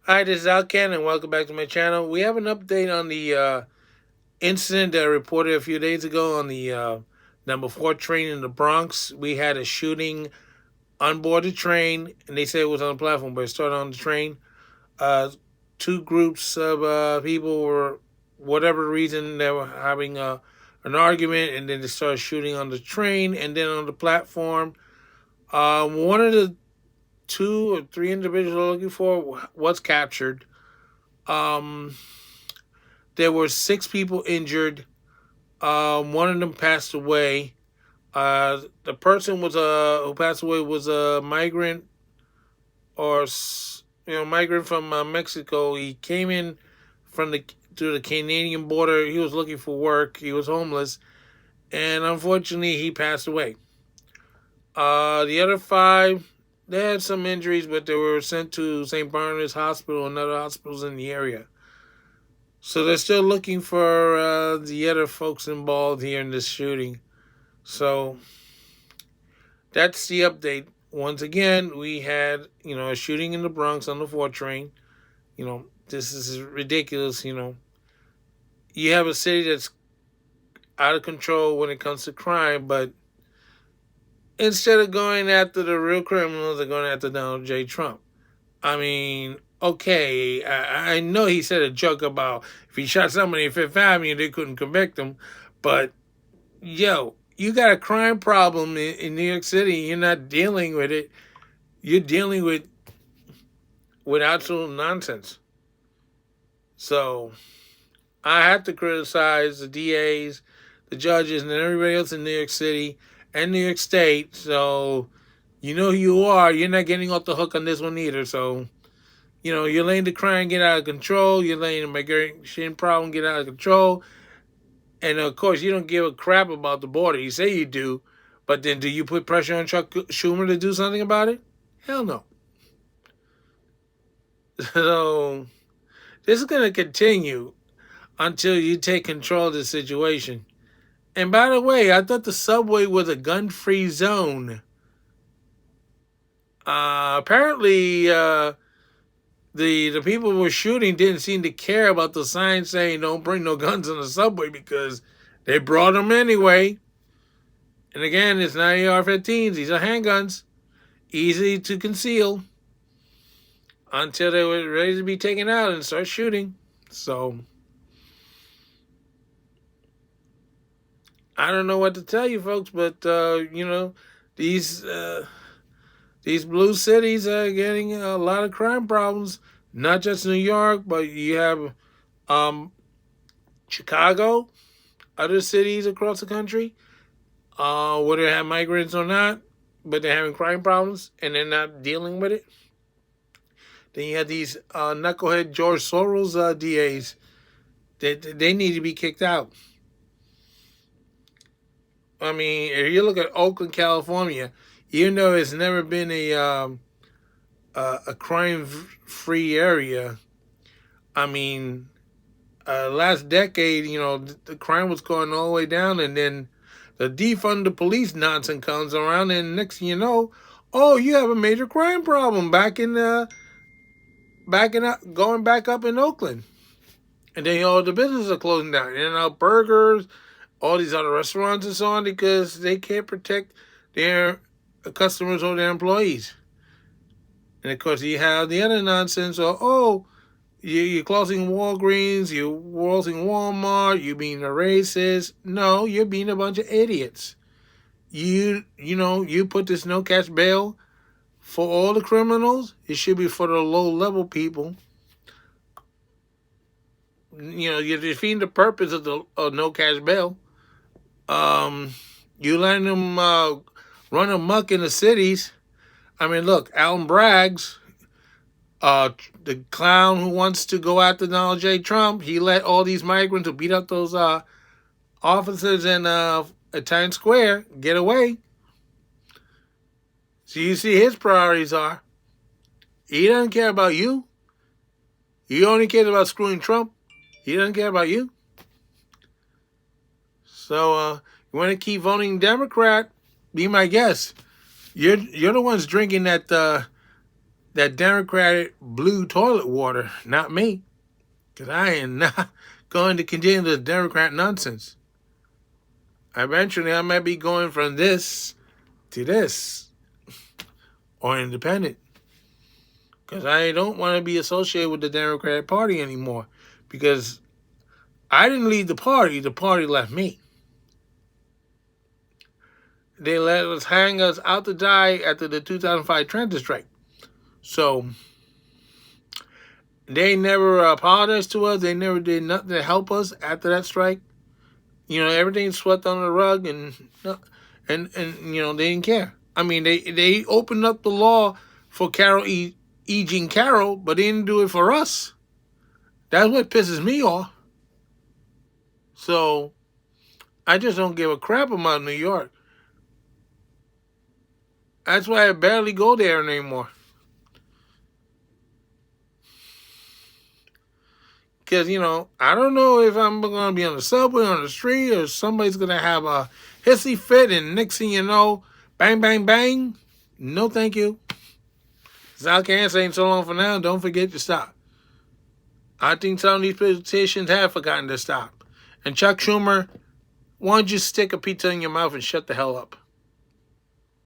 Hi, this is Alcan, and welcome back to my channel. We have an update on the incident that I reported a few days ago on the number 4 train in the Bronx. We had a shooting on board the train, and they said it was on the platform, but it started on the train. Uh, Two groups of people were, whatever reason, they were having an argument, and then they started shooting on the train and then on the platform. One of the two or three individuals we're looking for was captured. Um, There were six people injured. One of them passed away. The person was who passed away was a migrant or migrant from Mexico. He came in from the through the Canadian border. He was looking for work. He was homeless, and unfortunately, he passed away. The other five, they had some injuries, but they were sent to St. Barnabas Hospital and other hospitals in the area. So they're still looking for the other folks involved here in this shooting. So that's the update. Once again, we had a shooting in the Bronx on the 4 train. This is ridiculous. You have a city that's out of control when it comes to crime, but instead of going after the real criminals, they're going after Donald J. Trump. I mean, okay, I know he said a joke about if he shot somebody in Fifth Avenue, they couldn't convict him, but yo, you got a crime problem in New York City. You're not dealing with it. You're dealing with absolute nonsense. So I have to criticize the DAs, the judges, and everybody else in New York City and New York State. So you know who you are. You're not getting off the hook on this one either. So you're letting the crime get out of control. You're letting the migration problem get out of control. And of course, you don't give a crap about the border. You say you do, but then do you put pressure on Chuck Schumer to do something about it? Hell no. So this is going to continue until you take control of the situation. And by the way, I thought the subway was a gun-free zone. Apparently, the people who were shooting didn't seem to care about the sign saying "Don't bring no guns on the subway" because they brought them anyway. And again, it's not AR-15s; these are handguns, easy to conceal until they were ready to be taken out and start shooting. So I don't know what to tell you, folks, but these these blue cities are getting a lot of crime problems. Not just New York, but you have um, Chicago, other cities across the country, whether they have migrants or not, but they're having crime problems and they're not dealing with it. Then you have these knucklehead George Soros DAs. They need to be kicked out. I mean, if you look at Oakland, California, even though it's never been a crime free area, I mean, last decade, the crime was going all the way down, and then the defund the police nonsense comes around, and next thing you know, oh, you have a major crime problem going back up in Oakland, and then all the businesses are closing down. In-N-Out Burgers, all these other restaurants and so on, because they can't protect their customers or their employees. And of course, you have the other nonsense. Oh, you're closing Walgreens, you're closing Walmart, you're being a racist. No, you're being a bunch of idiots. You put this no cash bail for all the criminals. It should be for the low level people. You're defeating the purpose of the no cash bail. You letting them run amok in the cities. I mean, look, Alan Braggs, the clown who wants to go after Donald J. Trump, he let all these migrants who beat up those officers in at Times Square get away. So you see his priorities are. He doesn't care about you. He only cares about screwing Trump. He doesn't care about you. So you want to keep voting Democrat? Be my guest. You're the ones drinking that that Democratic blue toilet water, not me, because I am not going to continue the Democrat nonsense. Eventually, I might be going from this to this or independent, because I don't want to be associated with the Democratic Party anymore, because I didn't leave the party left me. They let us hang us out to dry after the 2005 transit strike. So they never apologized to us. They never did nothing to help us after that strike. Everything's swept under the rug, and they didn't care. I mean, they opened up the law for E. Jean Carroll, but they didn't do it for us. That's what pisses me off. So I just don't give a crap about New York. That's why I barely go there anymore. Because, I don't know if I'm going to be on the subway, on the street, or somebody's going to have a hissy fit, and next thing you know, bang, bang, bang. No, thank you. Sal Khan saying so long for now. Don't forget to stop. I think some of these politicians have forgotten to stop. And Chuck Schumer, why don't you stick a pizza in your mouth and shut the hell up?